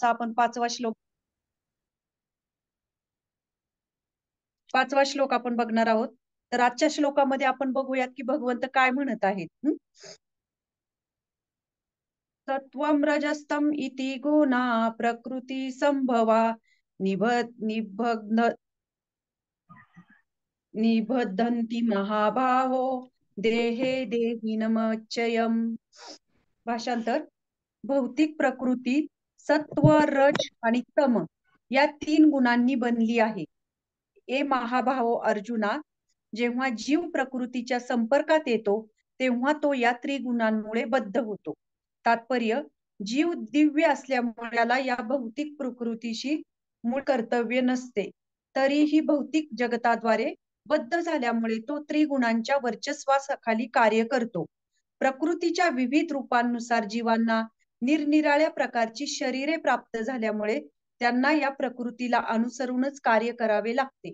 आजचा आपण पाचवा श्लोक आपण बघणार आहोत. तर आजच्या श्लोकामध्ये आपण बघूयात की भगवंत काय म्हणत आहेत. सत्वं रजस्तम इति गुणा प्रकृती संभवा निबद्ध निबद्धन्ति महाभाहो देहे देहिनमच्चयम्. भाषांतर: भौतिक प्रकृती सत्व, रज आणि तम या तीन गुणांनी बनली आहे. ए महाभाहो अर्जुना, जेव्हा जीव प्रकृतीच्या संपर्कात येतो तेव्हा तो या त्रिगुणांमुळे बद्ध होतो. तात्पर्य: जीव दिव्य असल्यामुळे त्याला या भौतिक प्रकृतीशी मूळ कर्तव्य नसते. तरीही भौतिक जगताद्वारे बद्ध झाल्यामुळे तो त्रिगुणांच्या वर्चस्वाखाली कार्य करतो. प्रकृतीच्या विविध रूपांनुसार जीवांना निरनिराळ्या प्रकारची शरीरे प्राप्त झाल्यामुळे त्यांना या प्रकृतीला अनुसरूनच कार्य करावे लागते.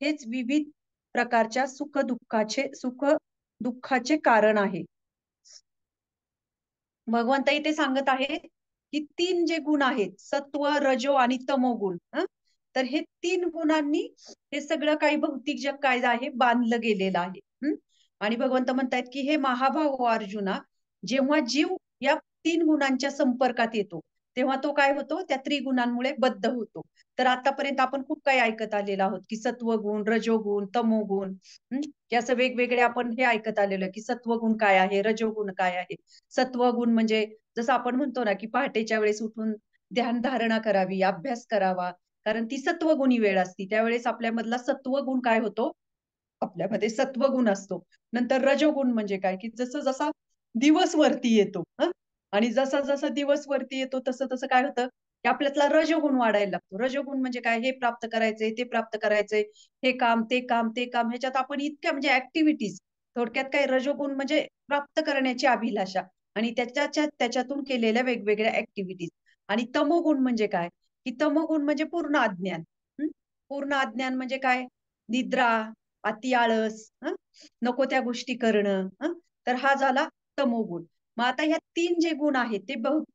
हेच विविध प्रकारच्या सुख दुःखाचे कारण आहे. भगवंत इथे सांगत आहे की तीन जे गुण आहेत, सत्व, रजो आणि तमोगुण, तर हे तीन गुणांनी हे सगळं काही भौतिक जग काय आहे बांधलं गेलेलं आहे. आणि भगवंत म्हणतायत की हे महाभाव अर्जुना, जेव्हा जीव या तीन गुणांच्या संपर्कात येतो तेव्हा तो काय होतो, त्या त्रिगुणांमुळे बद्ध होतो. तर आतापर्यंत आपण खूप काही ऐकत आलेलो आहोत की सत्वगुण, रजोगुण, तमोगुण, की असं वेगवेगळे आपण हे ऐकत आलेलो आहे की सत्वगुण काय आहे, रजोगुण काय आहे. सत्वगुण म्हणजे जसं आपण म्हणतो ना की पहाटेच्या वेळेस उठून ध्यान धारणा करावी, अभ्यास करावा, कारण ती सत्वगुणी वेळ असती. त्यावेळेस आपल्यामधला सत्वगुण काय होतो, आपल्यामध्ये सत्वगुण असतो. नंतर रजोगुण म्हणजे काय, की जसं जसा दिवस वरती येतो आणि जसा जसा दिवस वरती येतो तसं तसं काय होतं की आपल्यातला रजोगुण वाढायला लागतो. रजोगुण म्हणजे काय, हे प्राप्त करायचंय, ते प्राप्त करायचंय, हे काम ते काम ते काम, ह्याच्यात आपण इतक्या म्हणजे ऍक्टिव्हिटीज, थोडक्यात काय, रजोगुण म्हणजे प्राप्त करण्याची अभिलाषा आणि त्याच्यातून केलेल्या वेगवेगळ्या ऍक्टिव्हिटीज. आणि तमोगुण म्हणजे काय, की तमोगुण म्हणजे पूर्ण अज्ञान. पूर्ण अज्ञान म्हणजे काय, निद्रा, अति आळस, नको त्या गोष्टी करणं, तर हा झाला तमोगुण. मग आता ह्या तीन जे गुण आहेत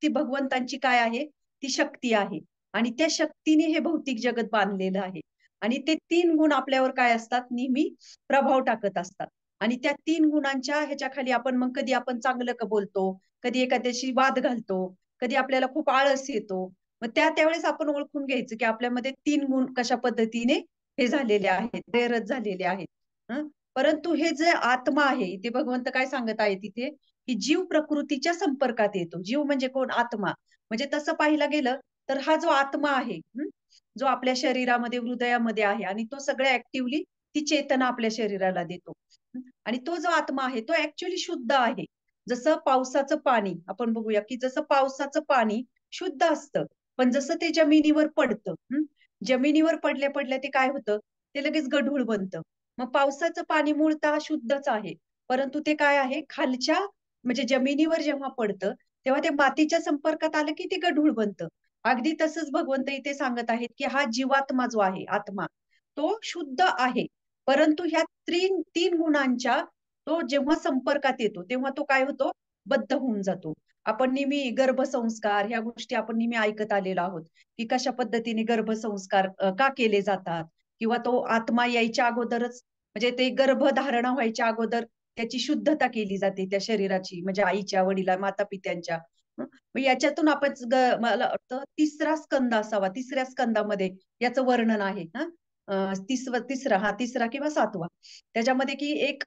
ते भगवंतांची काय आहे, ती शक्ती आहे आणि त्या शक्तीने हे भौतिक जगत बांधलेलं आहे. आणि ते तीन गुण आपल्यावर काय असतात, नेहमी प्रभाव टाकत असतात. आणि त्या तीन गुणांच्या ह्याच्या खाली आपण मग कधी आपण चांगलं बोलतो, कधी एखाद्याशी वाद घालतो, कधी आपल्याला खूप आळस येतो. मग त्यावेळेस आपण ओळखून घ्यायचं की आपल्यामध्ये तीन गुण कशा पद्धतीने हे झालेले आहेत, प्रेरत झालेले आहेत. परंतु हे जे आत्मा आहे ते भगवंत काय सांगत आहे तिथे, की जीव प्रकृतीच्या संपर्कात येतो. जीव म्हणजे कोण, आत्मा. म्हणजे तसं पाहिलं गेलं तर हा जो आत्मा आहे, जो आपल्या शरीरामध्ये, हृदयामध्ये आहे आणि तो सगळ्या ऍक्टिव्हली ती चेतना आपल्या शरीराला देतो. आणि तो जो आत्मा आहे तो ऍक्च्युअली शुद्ध आहे. जसं पावसाचं पाणी आपण बघूया की जसं पावसाचं पाणी शुद्ध असतं, पण जसं ते जमिनीवर पडतं, जमिनीवर पडल्या पडल्या ते काय होतं, ते लगेच गढूळ बनतं. मग पावसाचं पाणी मूळतः शुद्धच आहे, परंतु ते काय आहे, खालच्या म्हणजे जमिनीवर जेव्हा पडतं तेव्हा ते मातीच्या संपर्कात आलं की ते गढूळ बनतं. अगदी तसंच भगवंत इथे सांगत आहेत की हा जीवात्मा जो आहे, आत्मा, तो शुद्ध आहे. परंतु ह्या तीन गुणांच्या तो जेव्हा संपर्कात येतो तेव्हा तो काय होतो, बद्ध होऊन जातो. आपण नेहमी गर्भसंस्कार ह्या गोष्टी आपण नेहमी ऐकत आलेलो आहोत की कशा पद्धतीने गर्भसंस्कार का केले जातात, किंवा तो आत्मा यायच्या अगोदरच म्हणजे ते गर्भधारणा व्हायच्या अगोदर त्याची शुद्धता केली जाते त्या शरीराची, म्हणजे आईच्या, वडिला, माता पित्यांच्या. मग याच्यातून आपण मला वाटतं तिसरा स्कंद असावा, तिसऱ्या स्कंदामध्ये याचं वर्णन आहे. तिसरा किंवा सातवा, त्याच्यामध्ये की एक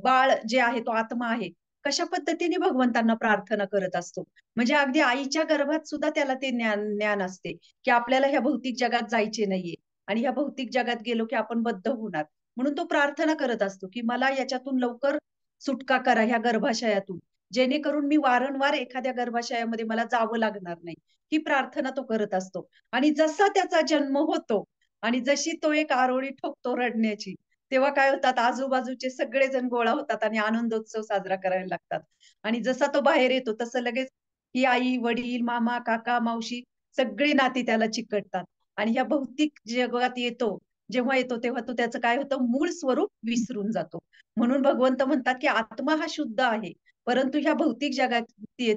बाळ जे आहे, तो आत्मा आहे, कशा पद्धतीने भगवंतांना प्रार्थना करत असतो. म्हणजे अगदी आईच्या गर्भात सुद्धा त्याला ते ज्ञान असते की आपल्याला ह्या भौतिक जगात जायचे नाहीये आणि ह्या भौतिक जगात गेलो की आपण बद्ध होणार. म्हणून तो प्रार्थना करत असतो की मला याच्यातून लवकर सुटका करा, ह्या गर्भाशयातून, जेणेकरून मी वारंवार एखाद्या गर्भाशयामध्ये मला जावं लागणार नाही. ही प्रार्थना तो करत असतो. आणि जसा त्याचा जन्म होतो आणि जशी तो एक आरोळी ठोकतो रडण्याची, तेव्हा काय होतात, आजूबाजूचे सगळेजण गोळा होतात आणि आनंदोत्सव साजरा करायला लागतात. आणि जसा तो बाहेर येतो तसं लगेच ही आई, वडील, मामा, काका, मावशी सगळी नाती त्याला चिकटतात. आणि ह्या भौतिक जगात जेव्हा येतो तेव्हा तो त्याचं काय होतं, मूळ स्वरूप विसरून जातो. म्हणून भगवंत म्हणतात की आत्मा हा शुद्ध आहे, परंतु ह्या भौतिक जगात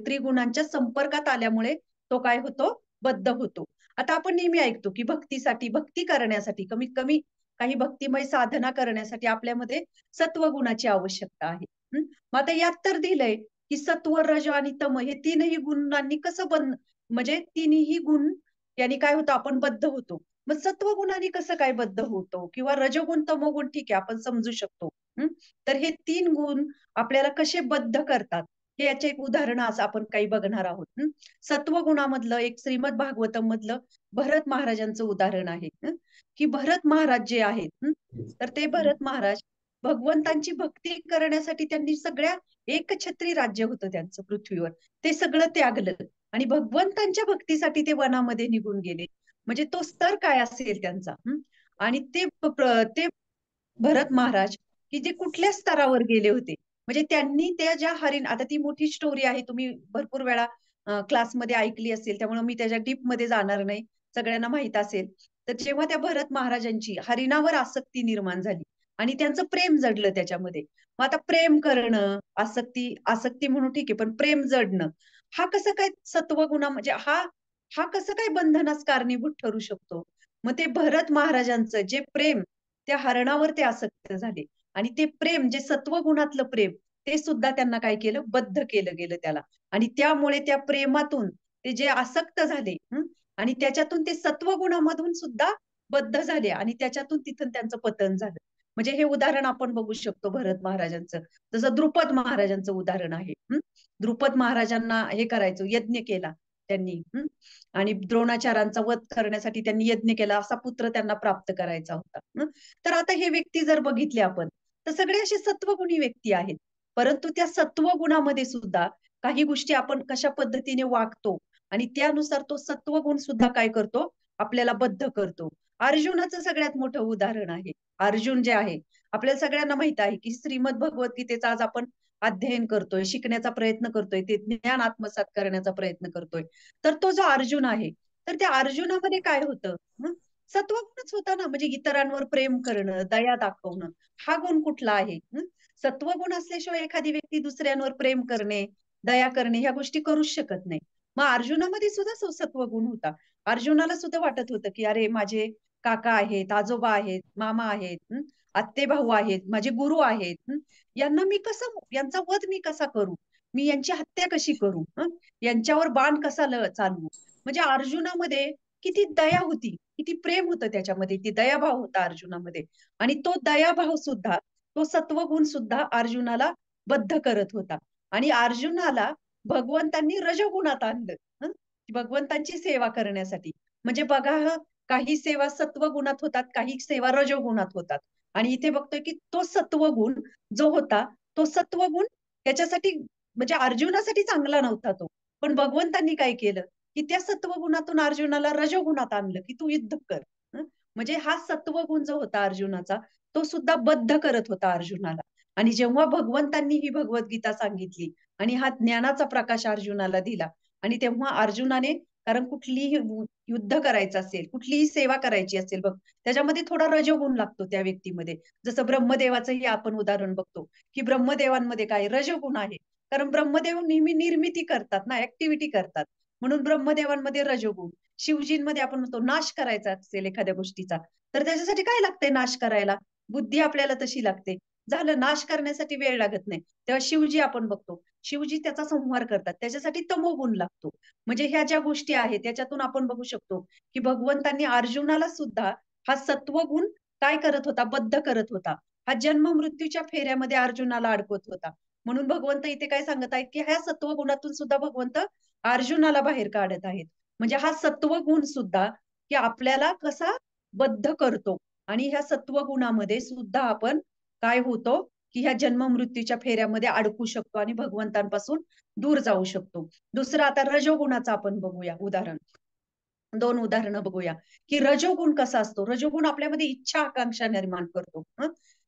त्रिगुणांच्या संपर्कात आल्यामुळे तो काय होतो, बद्ध होतो. आता आपण नेहमी ऐकतो की भक्तीसाठी, भक्ती करण्यासाठी, कमीत कमी काही भक्तिमय साधना करण्यासाठी आपल्यामध्ये सत्वगुणाची आवश्यकता आहे. मग आता यात तर दिलंय की सत्व, रज आणि तम हे तीनही गुणांनी कसं म्हणजे तिन्ही गुण यांनी काय होतं, आपण बद्ध होतो. मग सत्वगुणाने कसं काय बद्ध होतो, किंवा रजोगुण तमोगुण ठीक आहे आपण समजू शकतो. हं? तर हे तीन गुण आपल्याला कसे बद्ध करतात, हे याचे एक उदाहरण आज आपण काही बघणार आहोत. सत्वगुणामधलं एक श्रीमद भागवतम मधलं भरत महाराजांचं उदाहरण आहे. की भरत महाराज जे आहेत, तर ते भरत महाराज भगवंतांची भक्ती करण्यासाठी त्यांनी सगळ्या एकछत्री राज्य होतं त्यांचं पृथ्वीवर, ते सगळं त्यागलं आणि भगवंतांच्या भक्तीसाठी ते वनामध्ये निघून गेले. म्हणजे तो स्तर काय असेल त्यांचा. आणि ते भरत महाराज की जे कुठल्या स्तरावर गेले होते, म्हणजे त्यांनी त्या ज्या हरिण, आता ती मोठी स्टोरी आहे, तुम्ही भरपूर वेळा क्लासमध्ये ऐकली असेल, त्यामुळे मी त्याच्या डीप मध्ये जाणार नाही, सगळ्यांना माहित असेल. तर जेव्हा त्या भरत महाराजांची हरिणावर आसक्ती निर्माण झाली आणि त्यांचं प्रेम जडलं त्याच्यामध्ये, मग आता प्रेम करणं, आसक्ती आसक्ती म्हणून ठीक आहे, पण प्रेम जडणं हा कसं काय सत्वगुणा, म्हणजे हा हा कसं काय बंधनास कारणीभूत ठरू शकतो. मग ते भरत महाराजांचं जे प्रेम, त्या हरणावर ते आसक्त झाले आणि ते प्रेम जे सत्वगुणातलं प्रेम, ते सुद्धा त्यांना काय केलं, बद्ध केलं गेलं त्याला. आणि त्यामुळे त्या प्रेमातून ते जे आसक्त झाले, आणि त्याच्यातून ते सत्वगुणामधून सुद्धा बद्ध झाले आणि त्याच्यातून तिथून त्यांचं पतन झालं. म्हणजे हे उदाहरण आपण बघू शकतो भरत महाराजांचं. जसं द्रुपद महाराजांचं उदाहरण आहे. द्रुपद महाराजांना हे करायचं, यज्ञ केला त्यांनी, आणि द्रोणाचार्यांचा वध करण्यासाठी त्यांनी यज्ञ केला, असा पुत्र त्यांना प्राप्त करायचा होता. तर आता हे व्यक्ती जर बघितले आपण, तर सगळे असे सत्वगुणी व्यक्ती आहेत. परंतु त्या सत्वगुणामध्ये सुद्धा काही गोष्टी आपण कशा पद्धतीने वागतो आणि त्यानुसार तो सत्वगुण सुद्धा काय करतो, आपल्याला बद्ध करतो. अर्जुनाचं सगळ्यात मोठं उदाहरण आहे. अर्जुन जे आहे, आपल्याला सगळ्यांना माहित आहे की श्रीमद भगवद्गीतेचा आज आपण अध्ययन करतोय, शिकण्याचा प्रयत्न करतोय, ते ज्ञान आत्मसात करण्याचा प्रयत्न करतोय. तर तो जो अर्जुन आहे, तर त्या अर्जुनामध्ये काय होतं, सत्वगुणच होता ना. म्हणजे इतरांवर प्रेम करणं, दया दाखवणं, हा गुण कुठला आहे. सत्वगुण असल्याशिवाय एखादी व्यक्ती दुसऱ्यांवर प्रेम करणे, दया करणे ह्या गोष्टी करूच शकत नाही. मग अर्जुनामध्ये सुद्धा सत्वगुण होता. अर्जुनाला सुद्धा वाटत होतं की अरे माझे काका आहेत, आजोबा आहेत, मामा आहेत, आत्ते भाऊ आहेत, माझे गुरु आहेत, यांना मी कसं, यांचा वध मी कसा करू, मी यांची हत्या कशी करू, यांच्यावर बाण कसा चालवू. म्हणजे अर्जुनामध्ये किती दया होती, किती प्रेम होतं त्याच्यामध्ये, ती दयाभाव होता अर्जुनामध्ये. आणि तो दयाभाव सुद्धा, तो सत्वगुण सुद्धा अर्जुनाला बद्ध करत होता. आणि अर्जुनाला भगवंतांनी रजोगुणात आणलं, भगवंतांची सेवा करण्यासाठी. म्हणजे बघा, काही सेवा सत्वगुणात होतात, काही सेवा रजोगुणात होतात. आणि इथे बघतोय की तो सत्वगुण जो होता, तो सत्वगुण त्याच्यासाठी, म्हणजे अर्जुनासाठी चांगला नव्हता तो. पण भगवंतांनी काय केलं, की त्या सत्वगुणातून अर्जुनाला रजोगुणात आणलं, की तू युद्ध कर. म्हणजे हा सत्वगुण जो होता अर्जुनाचा, तो सुद्धा बद्ध करत होता अर्जुनाला. आणि जेव्हा भगवंतांनी ही भगवद्गीता सांगितली आणि हा ज्ञानाचा प्रकाश अर्जुनाला दिला, आणि तेव्हा अर्जुनाने, कारण कुठलीही युद्ध करायचं असेल, कुठलीही सेवा करायची असेल बघ, त्याच्यामध्ये थोडा रजोगुण लागतो त्या व्यक्तीमध्ये. जसं ब्रह्मदेवाचंही आपण उदाहरण बघतो की ब्रह्मदेवांमध्ये काय रजोगुण आहे, कारण ब्रह्मदेव नेहमी निर्मिती करतात ना, ऍक्टिव्हिटी करतात, म्हणून ब्रह्मदेवांमध्ये रजोगुण. शिवजींमध्ये आपण म्हणतो नाश करायचा असेल एखाद्या गोष्टीचा, तर त्याच्यासाठी काय लागते नाश करायला, बुद्धी आपल्याला तशी लागते. झालं, नाश करण्यासाठी वेळ लागत नाही. तेव्हा शिवजी आपण बघतो, शिवजी त्याचा संहार करतात, त्याच्यासाठी तमोगुण लागतो. म्हणजे ह्या ज्या गोष्टी आहेत त्याच्यातून आपण बघू शकतो की भगवंतांनी अर्जुनाला सुद्धा हा सत्वगुण काय करत होता, बद्ध करत होता. हा जन्म मृत्यूच्या फेऱ्यामध्ये अर्जुनाला अडकवत होता. म्हणून भगवंत इथे काय सांगत आहेत की ह्या सत्वगुणातून सुद्धा भगवंत अर्जुनाला बाहेर काढत आहेत. म्हणजे हा सत्वगुण सुद्धा की आपल्याला कसा बद्ध करतो. आणि ह्या सत्वगुणामध्ये सुद्धा आपण काय होतो, की ह्या जन्म मृत्यूच्या फेऱ्यामध्ये अडकू शकतो आणि भगवंतांपासून दूर जाऊ शकतो. दुसरं आता रजोगुणाचं आपण बघूया उदाहरण. दोन उदाहरणं बघूया की रजोगुण कसा असतो. रजोगुण आपल्यामध्ये इच्छा आकांक्षा निर्माण करतो.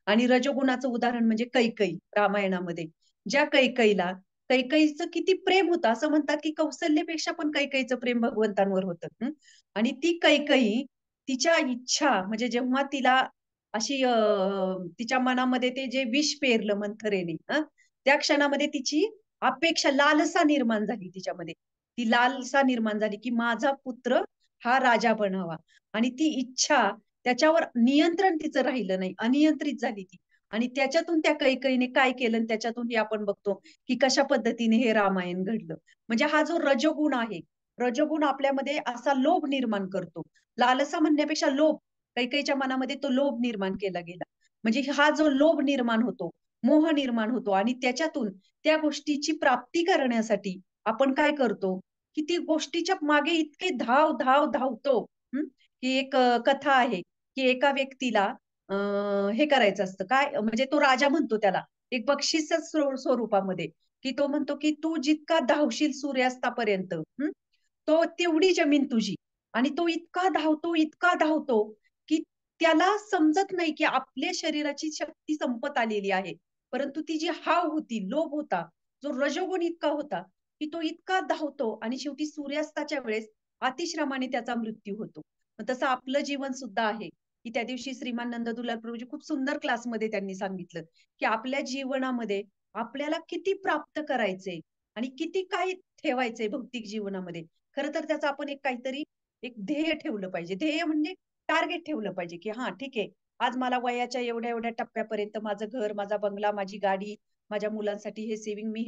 आणि रजोगुणाचं उदाहरण म्हणजे कैकई रामायणामध्ये. ज्या कैकईला, कैकईचं किती प्रेम होतं, असं म्हणतात की कौशल्यपेक्षा पण कैकईचं प्रेम भगवंतांवर होतं. आणि ती कैकई तिच्या इच्छा, म्हणजे जेव्हा तिला अशी तिच्या मनामध्ये ते जे विष पेरलं मंथरेने, त्या क्षणामध्ये तिची अपेक्षा, लालसा निर्माण झाली तिच्यामध्ये. ती लालसा निर्माण झाली, की माझा पुत्र हा राजा बनावा. आणि ती इच्छा त्याच्यावर नियंत्रण तिचं राहिलं नाही. अनियंत्रित झाली ती. आणि त्याच्यातून त्या कैकेयीने काय केलं आणि त्याच्यातून आपण बघतो, की कशा पद्धतीने हे रामायण घडलं. म्हणजे हा जो रजोगुण आहे, रजोगुण आपल्यामध्ये असा लोभ निर्माण करतो. लालसा म्हणण्यापेक्षा लोभ, कैकेयीच्या मनामध्ये तो लोभ निर्माण केला गेला. म्हणजे हा जो लोभ निर्माण होतो, मोह निर्माण होतो आणि त्याच्यातून त्या गोष्टीची प्राप्ती करण्यासाठी आपण काय करतो, की ती गोष्टीच्या मागे इतके धाव धावतो. की एक कथा आहे, की एका व्यक्तीला अ, हे करायचं असतं काय म्हणजे तो राजा म्हणतो त्याला, एक बक्षीस स्वरूपामध्ये, की तो म्हणतो, की "तू जितका धावशील सूर्यास्तापर्यंत, तो तेवढी जमीन तुझी." आणि तो इतका धावतो, की त्याला समजत नाही, की आपल्या शरीराची शक्ती संपत आलेली आहे. परंतु ती जी हाव होती, लोभ होता, जो रजोगुण इतका होता, की तो इतका धावतो आणि शेवटी सूर्यास्ताच्या वेळेस अतिश्रमाने त्याचा मृत्यू होतो. मग तसं आपलं जीवन सुद्धा आहे, की त्या दिवशी श्रीमान नंददुलार प्रभूजी खूप सुंदर क्लासमध्ये त्यांनी सांगितलं, की आपल्या जीवनामध्ये आपल्याला किती प्राप्त करायचंय आणि किती काय ठेवायचंय भौतिक जीवनामध्ये. खरं तर त्याचं आपण एक काहीतरी एक ध्येय ठेवलं पाहिजे. ध्येय म्हणजे टार्गेट ठेवलं पाहिजे, की हां, ठीक आहे. आज मला वयाच्या एवढ्या-एवढ्या टप्प्यापर्यंत माझं घर, माझा बंगला, माझी गाडी, माझ्या मुलांसाठी हे सेव्हिंग मी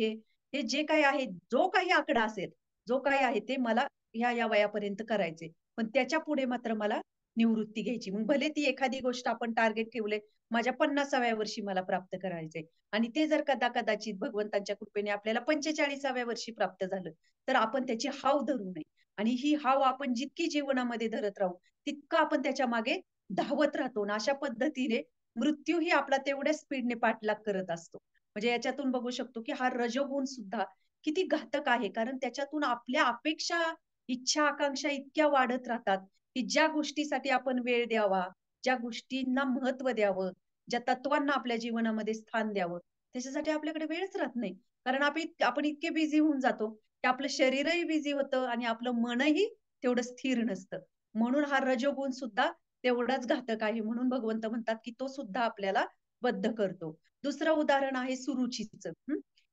हे जे काही आहे, जो काही आकडा असेल, जो काही आहे ते मला ह्या वयापर्यंत करायचंय. पण त्याच्यापुढे मात्र मला निवृत्ती घ्यायची. मग भले ती एखादी गोष्ट आपण टार्गेट ठेवले, माझ्या 50व्या वर्षी मला प्राप्त करायचंय आणि ते जर कदाचित भगवंतांच्या कृपेने आपल्याला 45व्या वर्षी प्राप्त झालं, तर आपण त्याची हाव धरू नये आणि ही हाव आपण जितकी जीवनामध्ये धरत राहू, तितकं आपण त्याच्या मागे धावत राहतो आणि अशा पद्धतीने मृत्यूही आपला तेवढ्याच स्पीडने पाठलाग करत असतो. म्हणजे याच्यातून बघू शकतो, की हा रजोगुण सुद्धा किती घातक आहे. कारण त्याच्यातून आपल्या अपेक्षा, इच्छा, आकांक्षा इतक्या वाढत राहतात, की ज्या गोष्टीसाठी आपण वेळ द्यावा, ज्या गोष्टींना महत्त्व द्यावं, ज्या तत्वांना आपल्या जीवनामध्ये स्थान द्यावं, त्याच्यासाठी आपल्याकडे वेळच राहत नाही. कारण आपण इतके बिझी होऊन जातो, की आपलं शरीरही बिझी होतं आणि आपलं मनही तेवढं स्थिर नसतं. म्हणून हा रजोगुण सुद्धा तेवढाच घातक आहे. म्हणून भगवंत म्हणतात, की तो सुद्धा आपल्याला बद्ध करतो. दुसरं उदाहरण आहे सुरुचीचं,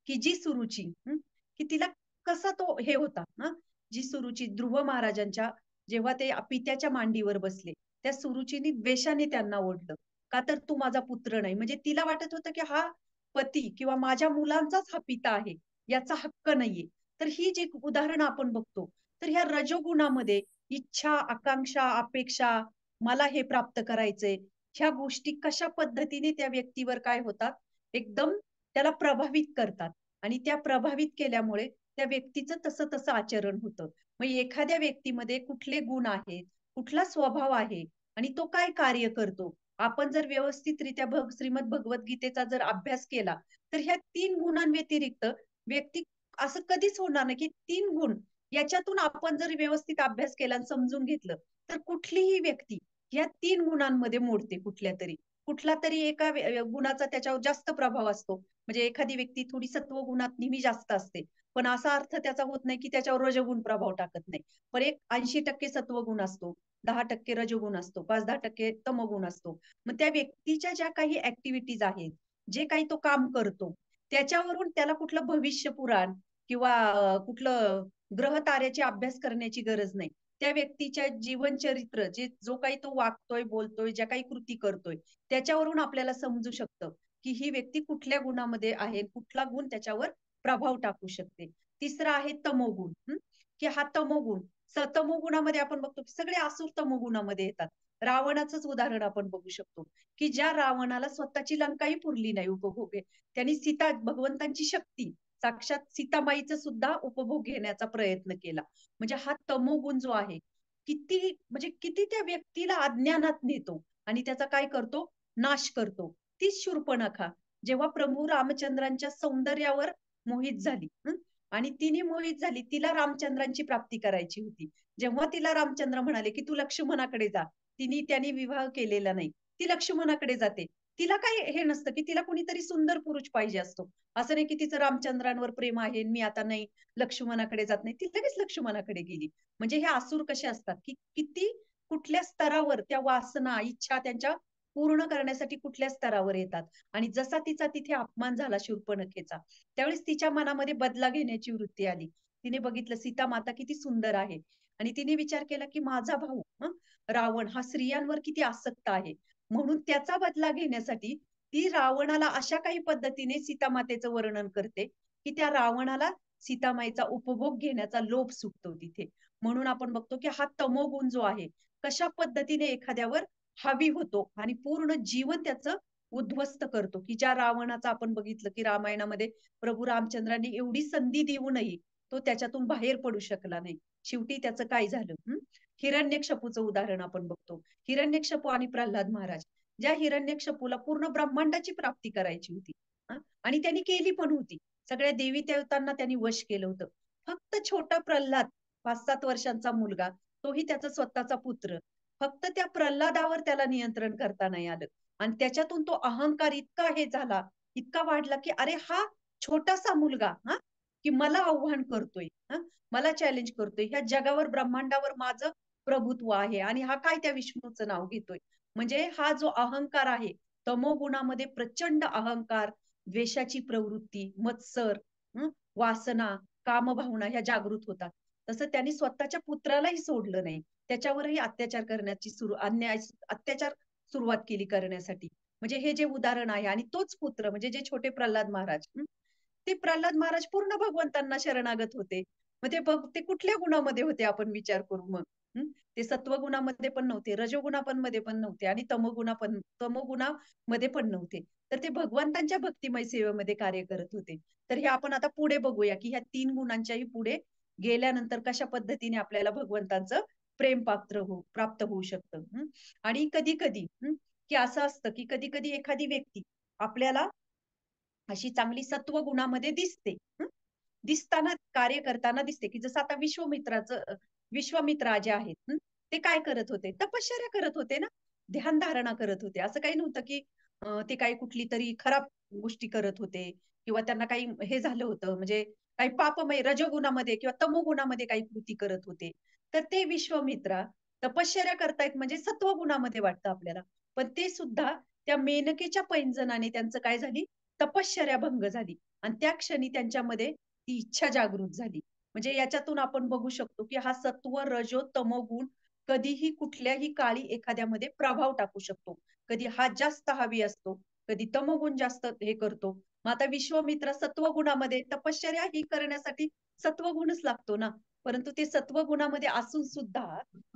की जी सुरुची की तिला कसा तो हे होता जी सुरुची ध्रुव महाराजांच्या जेव्हा ते पित्याच्या मांडीवर बसले, त्या सुरुचीने द्वेषाने त्यांना ओढलं. का तर तू माझा पुत्र नाही. म्हणजे तिला वाटत होतं, की हा पती किंवा माझ्या मुलांचाच हा पिता आहे. याचा हक्क नाहीये. तर ही जी उदाहरणं आपण बघतो, तर ह्या रजोगुणामध्ये इच्छा, आकांक्षा, अपेक्षा, मला हे प्राप्त करायचंय, ह्या गोष्टी कशा पद्धतीने त्या व्यक्तीवर काय होतात, एकदम त्याला प्रभावित करतात आणि त्या प्रभावित केल्यामुळे त्या व्यक्तीचं तसं-तसं आचरण होतं. मग एखाद्या व्यक्तीमध्ये कुठले गुण आहेत, कुठला स्वभाव आहे आणि तो काय कार्य करतो. आपण जर व्यवस्थितरित्या श्रीमद भगवद्गीतेचा जर अभ्यास केला, तर ह्या 3 गुणांव्यतिरिक्त व्यक्ती असं कधीच होणार नाही, की 3 गुण याच्यातून आपण जर व्यवस्थित अभ्यास केला आणि समजून घेतलं, तर कुठलीही व्यक्ती या 3 गुणांमध्ये मोडते कुठल्यातरी. कुठलातरी एका गुणाचा त्याच्यावर जास्त प्रभाव असतो. म्हणजे एखादी व्यक्ती थोडी सत्वगुणात नेहमी जास्त असते. पण असा अर्थ त्याचा होत नाही, की त्याच्यावर रजोगुण प्रभाव टाकत नाही. पण एक 80% सत्वगुण असतो, 10% रजोगुण असतो, 5-10% तमोगुण असतो. मग त्या व्यक्तीच्या ज्या काही ॲक्टिव्हिटीज आहेत, जे काही तो काम करतो, त्याच्यावरून त्याला कुठलं भविष्य पुराण किंवा कुठलं ग्रहताऱ्याचे अभ्यास करण्याची गरज नाही. त्या व्यक्तीच्या जीवनचरित्र जो काही तो वागतोय, बोलतोय, ज्या काही कृती करतोय, त्याच्यावरून आपल्याला समजू शकतं, की ही व्यक्ती कुठल्या गुणामध्ये आहे, कुठला गुण त्याच्यावर प्रभाव टाकू शकते. तिसरा आहे तमोगुण, की हा तमोगुण. तमोगुणामध्ये आपण बघतो, की सगळे असुर तमोगुणामध्ये येतात. रावणाचंच उदाहरण आपण बघू शकतो, की ज्या रावणाला स्वतःची लंकाही पुरली नाही उपभोगे. त्यांनी भगवंतांची शक्ती, साक्षात सीतामाईचा सुद्धा उपभोग घेण्याचा प्रयत्न केला. म्हणजे हा तमोगुण जो आहे, किती त्या व्यक्तीला अज्ञानात नेतो आणि त्याचा काय करतो? नाश करतो. तीच शूर्पणखा जेव्हा प्रभू रामचंद्रांच्या सौंदर्यावर मोहित झाली आणि तिने मोहित झाली, तिला रामचंद्रांची प्राप्ती करायची होती. जेव्हा तिला रामचंद्र म्हणाले, की "तू लक्ष्मणाकडे जा." त्याने विवाह केलेला नाही. ती लक्ष्मणाकडे जाते. तिला काही हे नसतं, की तिला कुणीतरी सुंदर पुरुष पाहिजे असतो. असं नाही, की तिचं रामचंद्रांवर प्रेम आहे, मी आता नाही लक्ष्मणाकडे जात नाही. ती लगेच लक्ष्मणाकडे गेली. म्हणजे हे असुर कसे असतात, की किती कुठल्या स्तरावर त्या वासना, इच्छा त्यांच्या पूर्ण करण्यासाठी कुठल्या स्तरावर येतात आणि जसा तिचा तिथे अपमान झाला शूर्पणखेचा, त्यावेळेस तिच्या मनामध्ये बदला घेण्याची वृत्ती आली. तिने बघितलं सीता माता किती सुंदर आहे आणि तिने विचार केला की माझा भाऊ रावण हा स्त्रियांवर किती आसक्त आहे, म्हणून त्याचा बदला घेण्यासाठी ती रावणाला अशा काही पद्धतीने सीतामातेचं वर्णन करते की त्या रावणाला सीतामाईचा उपभोग घेण्याचा लोभ सुटतो तिथे. म्हणून आपण बघतो की हा तमोगुण जो आहे कशा पद्धतीने एखाद्यावर हावी होतो आणि पूर्ण जीवन त्याचं उद्ध्वस्त करतो, की ज्या रावणाचा आपण बघितलं की रामायणामध्ये प्रभू रामचंद्रांनी एवढी संधी देऊनही तो त्याच्यातून बाहेर पडू शकला नाही. शेवटी त्याचं काय झालं? हिरण्यकश्यपूचं उदाहरण आपण बघतो. हिरण्यकश्यपू आणि प्रल्हाद महाराज. ज्या हिरण्यकश्यपूला पूर्ण ब्रह्मांडाची प्राप्ती करायची होती आणि त्यांनी केली पण होती. सगळ्या देवी देवतांना त्यांनी वश केलं होतं. फक्त छोटा प्रल्हाद 5-7 वर्षांचा मुलगा, तोही त्याचा स्वतःचा पुत्र. फक्त त्या प्रल्हादावर त्याला नियंत्रण करता नाही आलं आणि त्याच्यातून तो अहंकार इतका हे झाला, इतका वाढला, की अरे हा छोटासा मुलगा की मला आव्हान करतोय, मला चॅलेंज करतोय. ह्या जगावर, ब्रह्मांडावर माझं प्रभुत्व आहे आणि हा काय त्या विष्णूचं नाव घेतोय. म्हणजे हा जो अहंकार आहे, तमोगुणामध्ये प्रचंड अहंकार, द्वेषाची प्रवृत्ती, मत्सर, वासना, कामभावना ह्या जागृत होतात. तसं त्यांनी स्वतःच्या पुत्रालाही सोडलं नाही. त्याच्यावरही अत्याचार करण्याची अत्याचार सुरुवात केली करण्यासाठी. म्हणजे हे जे उदाहरण आहे आणि तोच पुत्र म्हणजे जे छोटे प्रल्हाद महाराज, ते प्रल्हाद महाराज पूर्ण भगवंतांना शरणागत होते. मग ते कुठल्या गुणामध्ये होते आपण विचार करू मग. ते सत्वगुणामध्ये पण नव्हते, रजोगुणामध्ये पण नव्हते आणि तमोगुणामध्ये पण नव्हते. तर ते भगवंतांच्या भक्तिमय सेवेमध्ये कार्य करत होते. तर हे आपण आता पुढे बघूया, की ह्या 3 गुणांच्याही पुढे गेल्यानंतर कशा पद्धतीने आपल्याला भगवंतांचं प्रेम प्राप्त होऊ शकतं. आणि कधी-कधी की असं असतं, की कधी-कधी एखादी व्यक्ती आपल्याला अशी चांगली सत्व गुणामध्ये दिसते. दिसताना, कार्य करताना दिसते, की जसं आता विश्वामित्रा जे आहेत, ते काय करत होते? तपश्चर्या करत होते ना, ध्यानधारणा करत होते. असं काही नव्हतं, की ते काही कुठली तरी खराब गोष्टी करत होते किंवा त्यांना काही हे झालं होतं, म्हणजे काही पापमय रजोगुणामध्ये किंवा तमोगुणामध्ये काही कृती करत होते. तर ते विश्वामित्रा तपश्चर्या करतायत म्हणजे सत्वगुणामध्ये वाटतं आपल्याला. पण ते सुद्धा त्या मेनकेच्या पैंजनाने त्यांचं काय झाली? तपश्चर्या भंग झाली आणि त्या क्षणी त्यांच्यामध्ये ती इच्छा जागृत झाली. म्हणजे याच्यातून आपण बघू शकतो, की हा सत्व, रजो, तमोगुण कधीही कुठल्याही काळी एखाद्यामध्ये प्रभाव टाकू शकतो. कधी हा जास्त हावी असतो, कधी तमोगुण जास्त हे करतो. मग आता विश्वामित्र सत्वगुणामध्ये तपश्चर्या ही करण्यासाठी सत्वगुणच लागतो ना. परंतु ते सत्वगुणामध्ये असून सुद्धा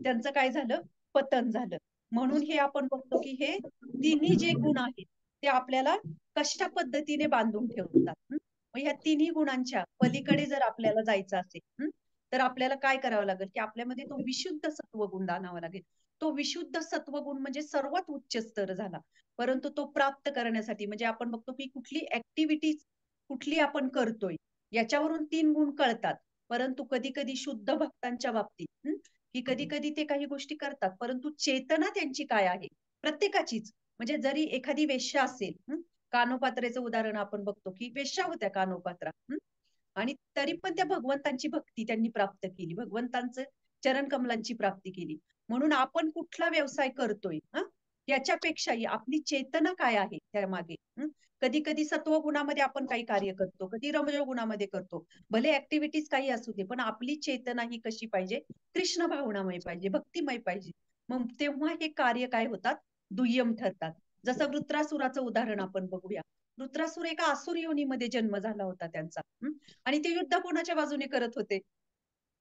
त्यांचं काय झालं? पतन झालं. म्हणून हे आपण बघतो, की हे तिन्ही जे गुण आहेत, ते आपल्याला कशा पद्धतीने बांधून ठेवतात. मग ह्या तिन्ही गुणांच्या पलीकडे जर आपल्याला जायचं असेल, तर आपल्याला काय करावं लागेल, की आपल्यामध्ये तो विशुद्ध सत्वगुण आणावा लागेल. तो विशुद्ध सत्वगुण म्हणजे सर्वात उच्च स्तर झाला. परंतु तो प्राप्त करण्यासाठी म्हणजे आपण बघतो, की कुठली ॲक्टिव्हिटीज कुठली आपण करतोय, याच्यावरून 3 गुण कळतात. परंतु कधी-कधी शुद्ध भक्तांच्या बाबतीत, की कधी-कधी ते काही गोष्टी करतात, परंतु चेतना त्यांची काय आहे? प्रत्येकाचीच. म्हणजे जरी एखादी वेश्या असेल, कानोपात्रेचं उदाहरण आपण बघतो, की वेश्या होत्या कानोपात्रा. आणि तरी पण त्या भगवंतांची भक्ती त्यांनी प्राप्त केली. भगवंतांचं चरणकमलांची प्राप्ती केली. म्हणून आपण कुठला व्यवसाय करतोय, याच्यापेक्षाही आपली चेतना काय आहे त्यामागे. कधी-कधी सत्वगुणामध्ये आपण काही कार्य करतो, कधी रजोगुणामध्ये करतो. भले ॲक्टिव्हिटीज काही असू दे, पण आपली चेतना ही कशी पाहिजे? कृष्ण भावनामय पाहिजे, भक्तिमय पाहिजे. मग तेव्हा हे कार्य काय होतात? दुय्यम ठरतात. जसं वृत्रासुराचं उदाहरण आपण बघूया. वृत्रासुर एका असुर योनीमध्ये जन्म झाला होता त्यांचा. आणि ते युद्ध कोणाच्या बाजूने करत होते?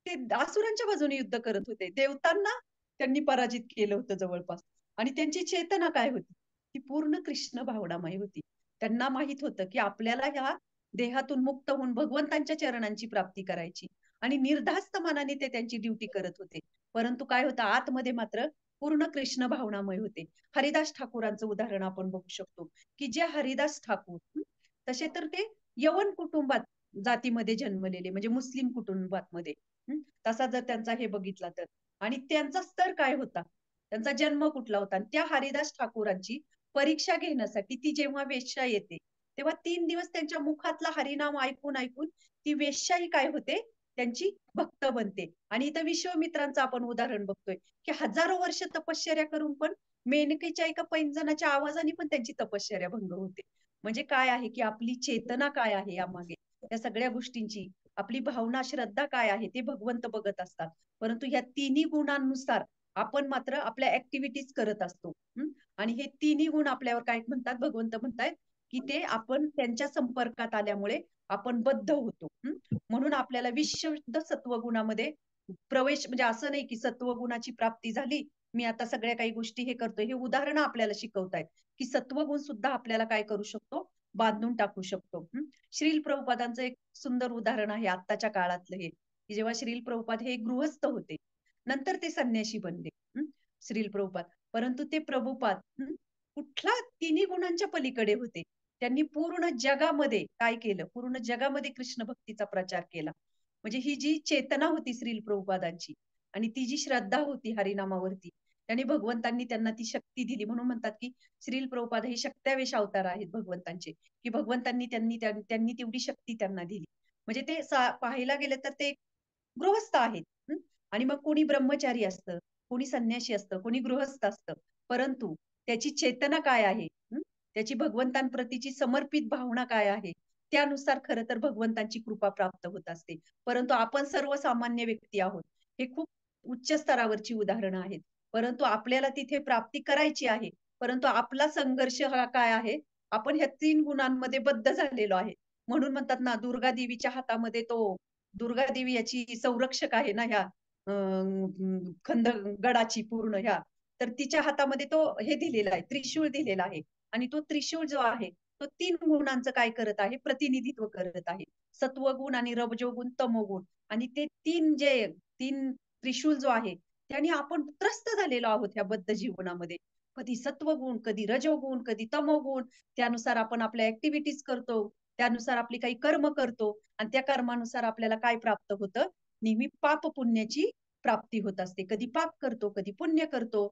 ते असुरांच्या बाजूने युद्ध करत होते. देवतांना त्यांनी पराजित केलं होतं जवळपास. आणि त्यांची चेतना काय होती? ती पूर्ण कृष्ण भावनामय होती. त्यांना माहित होतं, की आपल्याला ह्या देहातून मुक्त होऊन भगवंतांच्या चरणांची प्राप्ती करायची. आणि निर्धास्त मनाने ते त्यांची ड्युटी करत होते. परंतु काय होतं आतमध्ये मात्र पूर्ण कृष्ण भावनामय होते. हरिदास ठाकूरांचं उदाहरण आपण बघू शकतो, की जे हरिदास ठाकूर तसे तर ते यवन कुटुंबात जातीमध्ये जन्मलेले म्हणजे मुस्लिम कुटुंबामध्ये. तसा जर त्यांचा हे बघितला तर. आणि त्यांचा स्तर काय होता? त्यांचा जन्म कुठला होता? आणि त्या हरिदास ठाकूरांची परीक्षा घेण्यासाठी ती जेव्हा वेश्या येते, तेव्हा 3 दिवस त्यांच्या मुखातला हरिनाम ऐकून ती वेश्याही काय होते? त्यांची भक्त बनते. आणि इथं विश्वामित्रांचं आपण उदाहरण बघतोय, की हजारो वर्ष तपश्चर्या करून पण मेनकेच्या एका पैंजणाच्या आवाजाने पण त्यांची तपश्चर्या भंग होते. म्हणजे काय आहे, की आपली चेतना काय आहे यामागे? या सगळ्या गोष्टींची आपली भावना श्रद्धा काय आहे ते भगवंत बघत असतात. परंतु ह्या तिन्ही गुणांनुसार आपण मात्र आपल्या ऍक्टिव्हिटीज करत असतो. आणि हे तिन्ही गुण आपल्यावर काय म्हणतात, भगवंत म्हणतायत की ते आपण त्यांच्या संपर्कात आल्यामुळे आपण बद्ध होतो. म्हणून आपल्याला विशुद्ध सत्वगुणामध्ये प्रवेश, म्हणजे असं नाही की सत्वगुणाची प्राप्ती झाली, मी आता सगळ्या काही गोष्टी हे करतोय. हे उदाहरणं आपल्याला शिकवतायत की सत्वगुण सुद्धा आपल्याला काय करू शकतो, बांधून टाकू शकतो. श्रील प्रभुपादांचं एक सुंदर उदाहरण आहे आत्ताच्या काळातलं हे, की जेव्हा श्रील प्रभुपाद हे गृहस्थ होते, नंतर ते संन्यासी बनले श्रील प्रभुपाद. परंतु ते प्रभुपाद कुठला तिन्ही गुणांच्या पलीकडे होते. त्यांनी पूर्ण जगामध्ये काय केलं, पूर्ण जगामध्ये कृष्ण भक्तीचा प्रचार केला. म्हणजे ही जी चेतना होती श्रील प्रभुपादांची आणि ती जी श्रद्धा होती हरिनामावरती, त्याने भगवंतांनी त्यांना ती शक्ती दिली. म्हणून म्हणतात की श्रील प्रभुपाद हे शक्त्यावेश अवतार आहेत भगवंतांचे, की भगवंतांनी त्यांनी तेवढी शक्ती त्यांना दिली. म्हणजे ते पाहायला गेलं तर ते गृहस्थ आहेत. आणि मग कोणी ब्रह्मचारी असतं, कोणी संन्यासी असतं, कोणी गृहस्थ असतं. परंतु त्याची चेतना काय आहे, त्याची भगवंतांप्रतीची समर्पित भावना काय आहे, त्यानुसार खरं तर भगवंतांची कृपा प्राप्त होत असते. परंतु आपण सर्वसामान्य व्यक्ती आहोत. हे खूप उच्च स्तरावरची उदाहरणं आहेत. परंतु आपल्याला तिथे प्राप्ती करायची आहे. परंतु आपला संघर्ष हा काय आहे, आपण ह्या 3 गुणांमध्ये बद्ध झालेलो आहे. म्हणून म्हणतात ना, दुर्गा देवीच्या हातामध्ये तो, दुर्गा देवी याची संरक्षक आहे ना ह्या खंड गडाची पूर्ण ह्या, तर तिच्या हातामध्ये तो हे दिलेला आहे, त्रिशूळ दिलेला आहे. आणि तो त्रिशूळ जो आहे, तो 3 गुणांचं काय करत आहे, प्रतिनिधित्व करत आहे. सत्वगुण आणि रजोगुण, तमोगुण. आणि ते 3 त्रिशूल जो आहे, त्याने आपण त्रस्त झालेलो आहोत ह्या बद्ध जीवनामध्ये. कधी सत्वगुण, कधी रजोगुण, कधी तमोगुण. त्यानुसार आपण आपल्या ऍक्टिव्हिटीज करतो, त्यानुसार आपली काही कर्म करतो आणि त्या कर्मानुसार आपल्याला काय प्राप्त होतं, नेहमी पाप पुण्याची प्राप्ती होत असते. कधी पाप करतो, कधी पुण्य करतो.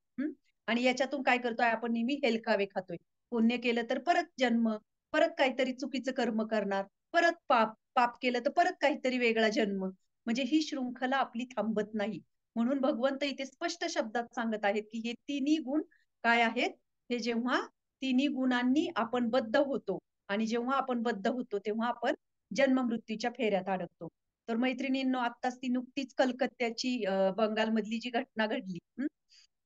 आणि याच्यातून काय करतोय आपण, नेहमी हेलकावे खातोय. पुण्य केलं तर परत जन्म, परत काहीतरी चुकीचं कर्म करणार, परत पाप, पाप केलं तर परत काहीतरी वेगळा जन्म. म्हणजे ही शृंखला आपली थांबत नाही. म्हणून भगवंत इथे स्पष्ट शब्दात सांगत आहेत की हे तिन्ही गुण काय आहेत, हे जेव्हा तिन्ही गुणांनी आपण बद्ध होतो आणि जेव्हा आपण बद्ध होतो तेव्हा आपण जन्म मृत्यूच्या फेऱ्यात अडकतो. तर मैत्रिणींनो, आत्ताच ती नुकतीच कलकत्त्याची बंगालमधली जी घटना घडली,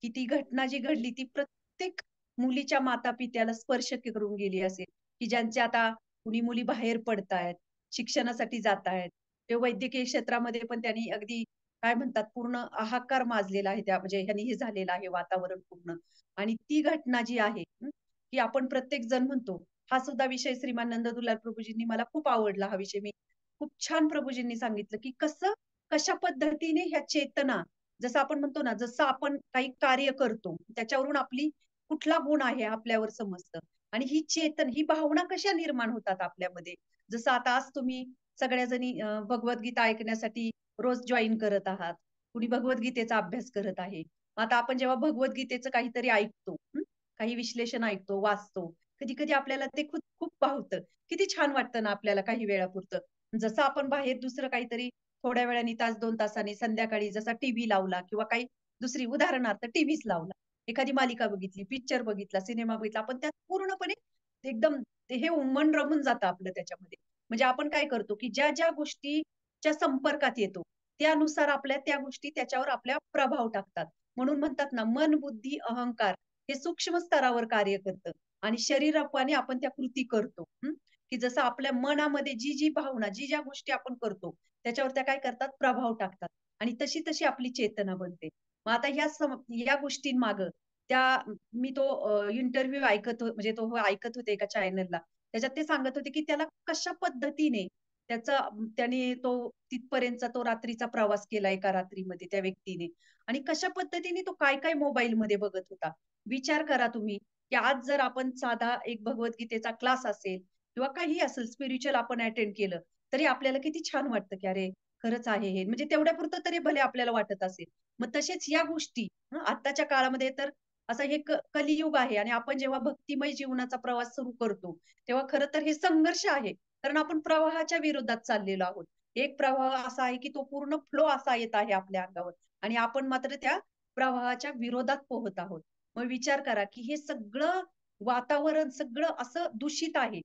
की ती घटना जी घडली ती प्रत्येक मुलीच्या माता पित्याला स्पर्श करून गेली असेल, की ज्यांचे आता कुणी मुली बाहेर पडतायत, शिक्षणासाठी जातायत. ते वैद्यकीय क्षेत्रामध्ये पण त्यांनी अगदी काय म्हणतात, पूर्ण हाहाकार माजलेला आहे, त्या म्हणजे ह्यांनी हे झालेलं आहे वातावरण पूर्ण. आणि ती घटना जी आहे, की आपण प्रत्येक जण म्हणतो, हा सुद्धा विषय श्रीमान नंददुलार प्रभूजींनी, मला खूप आवडला हा विषय. मी खूप छान प्रभूजींनी सांगितलं, की कसं कशा पद्धतीने ह्या चेतना, जसं आपण म्हणतो ना, जसं आपण काही कार्य करतो त्याच्यावरून आपली कुठला गुण आहे आपल्यावर समजतं. आणि ही चेतन, ही भावना कशा निर्माण होतात आपल्यामध्ये. जसं आता आज तुम्ही सगळ्या जणी भगवद्गीता ऐकण्यासाठी रोज जॉईन करत आहात. कुणी भगवद्गीतेचा अभ्यास करत आहे. आता आपण जेव्हा भगवद्गीतेचं काहीतरी ऐकतो, काही विश्लेषण ऐकतो, वाचतो, कधी-कधी आपल्याला ते खूप खूप भावतं. किती छान वाटतं ना आपल्याला काही वेळापुरतं. जसं आपण बाहेर दुसरं काहीतरी थोड्या वेळाने, तास 2 तासांनी, संध्याकाळी जसा टीव्ही लावला किंवा काही दुसरी, उदाहरणार्थ टीव्हीच लावला. एखादी मालिका बघितली, पिक्चर बघितला, सिनेमा बघितला, आपण त्यात पूर्णपणे एकदम हे मन रमून जातं आपलं त्याच्यामध्ये. म्हणजे आपण काय करतो, की ज्या गोष्टीच्या संपर्कात येतो, त्यानुसार आपल्या त्या गोष्टी त्याच्यावर आपल्या प्रभाव टाकतात. म्हणून म्हणतात ना, मन, बुद्धी, अहंकार हे सूक्ष्म स्तरावर कार्य करतं आणि शरीराने आपण त्या कृती करतो. की जसं आपल्या मनामध्ये जी भावना, ज्या गोष्टी आपण करतो, त्याच्यावर त्या काय करतात, प्रभाव टाकतात आणि तशी आपली चेतना बनते. मग आता या गोष्टींमागं त्या, मी तो इंटरव्ह्यू म्हणजे तो ऐकत होते एका चॅनलला. त्याच्यात ते सांगत होते, की त्याला कशा पद्धतीने त्याने तो तिथपर्यंतचा तो रात्रीचा प्रवास केला एका रात्रीमध्ये त्या व्यक्तीने. आणि कशा पद्धतीने तो काय मोबाईलमध्ये बघत होता. विचार करा तुम्ही, की आज जर आपण साधा एक भगवद्गीतेचा क्लास असेल किंवा काही असेल स्पिरिच्युअल आपण अटेंड केलं, तरी आपल्याला किती छान वाटतं, की अरे खरंच आहे हे. म्हणजे तेवढ्यापुरतं तरी भले आपल्याला वाटत असेल. मग तसेच या गोष्टी आत्ताच्या काळामध्ये तर असं हे कलियुग आहे आणि आपण जेव्हा भक्तिमय जीवनाचा प्रवास सुरू करतो, तेव्हा खरं तर हे संघर्ष आहे. कारण आपण प्रवाहाच्या विरोधात चाललेलो आहोत. एक प्रवाह असा आहे, की तो पूर्ण फ्लो असा येत आहे आपल्या अंगावर आणि आपण मात्र त्या प्रवाहाच्या विरोधात पोहत आहोत. मग विचार करा, की हे सगळं वातावरण सगळं असं दूषित आहे.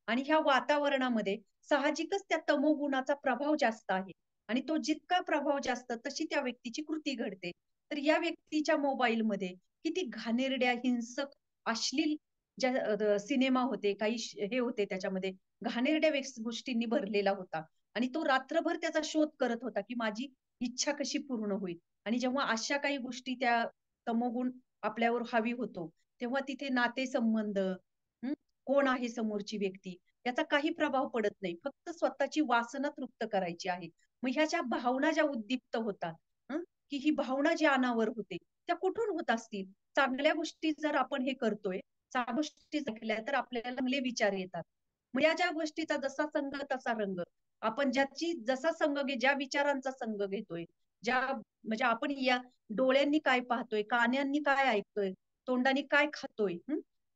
आणि ह्या वातावरणामध्ये साहजिकच त्या तमोगुणाचा प्रभाव जास्त आहे. आणि तो जितका प्रभाव जास्त तशी त्या व्यक्तीची कृती घडते. तर या व्यक्तीच्या मोबाईलमध्ये किती घाणेरड्या, हिंसक, अश्लील ज्या सिनेमा होते, काही हे होते त्याच्यामध्ये घाणेरड्या गोष्टींनी भरलेला होता. आणि तो रात्रभर त्याचा शोध करत होता, की माझी इच्छा कशी पूर्ण होईल. आणि जेव्हा अशा काही गोष्टी त्या तमोगुण आपल्यावर हावी होतो, तेव्हा तिथे नातेसंबंध, कोण आहे समोरची व्यक्ती, याचा काही प्रभाव पडत नाही. फक्त स्वतःची वासना तृप्त करायची आहे. मग ह्या ज्या भावना ज्या उद्दीप्त होतात, हं, की ही भावना जी अनावर होते, त्या कुठून होत असतील? चांगल्या गोष्टी जर आपण हे करतोय, चांगल्या गोष्टी ऐकल्या तर आपल्याला चांगले विचार येतात. मग या ज्या गोष्टीचा जसा संग तसा रंग. आपण ज्याची जसा संग ज्या विचारांचा संग घेतोय, ज्या म्हणजे आपण या डोळ्यांनी काय पाहतोय, कानांनी काय ऐकतोय, तोंडाने काय खातोय,